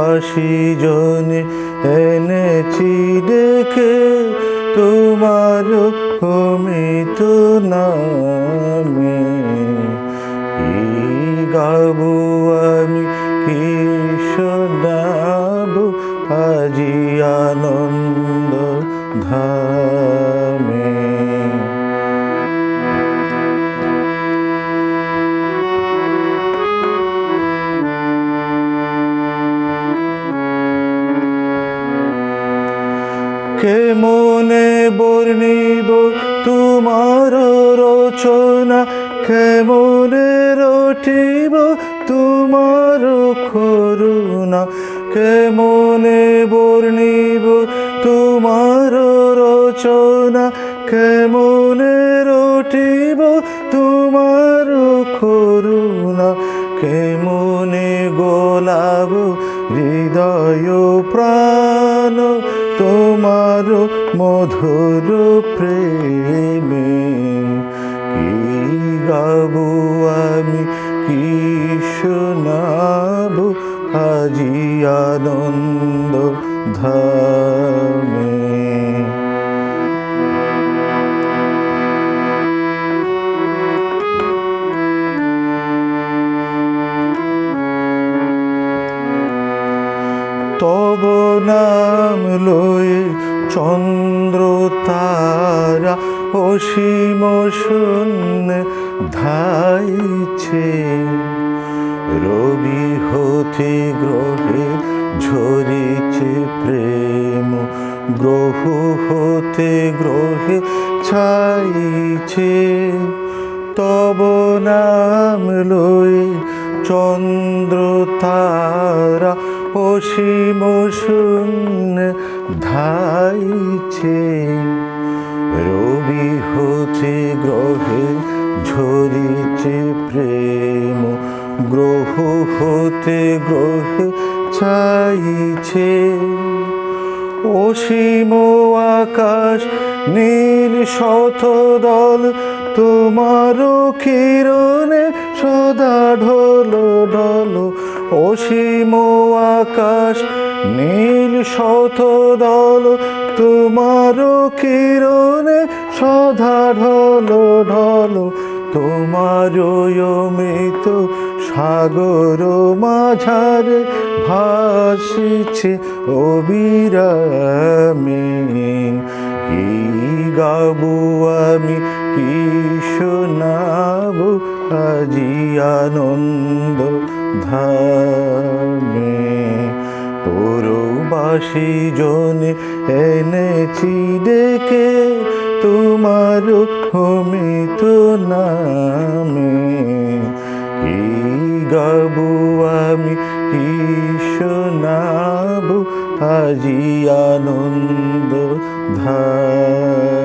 বাসি জনে এনেছি ডেকে তোমার অমিত নামে। কি গাবো আমি, কি শোনাবো আজি আনন্দ ধামে। কেমনে বর্ণিব তোমার রচনা, কেমনে রটিব তোমার করুণা, কেমনে বর্ণিব তোমার রচনা, কেমনে রটিব তোমার করুণা, কেমনে গোলাব হৃদয় প্রাণ তোমার মধুর প্রেমে। কি গাবো আমি, কি শোনাবো আজি আনন্দ ধামে। তব নাম লয়ে চন্দ্র তারা অসীম শূন্যে ধাইছে। রবি হতে গ্রহে ঝরিছে প্রেম, গ্রহ হতে গ্রহে ছাইছে। তব নাম লয়ে চন্দ্র তারা অসীম শূন্যে ধাইছে। রবি হতে গ্রহে ঝরিছে প্রেম, গ্রহ হতে গ্রহে ছাইছে। অসীম আকাশ নীল শতদল তোমার কিরণে সদা ঢল ঢল। অসীম আকাশ নীল শতদল তোমার কিরণে সদা ঢল ঢল। তোমার অমিত সাগর মাঝারে ভাসিছে অবিরামে। কি গাবো আমি, কি শোনাবো আজি আনন্দ ধামে। পরবাসী জনে এনেছি ডেকে তোমার অমিত নামে। কি গাবো আমি, কি শোনাবো আজি আনন্দ ধামে।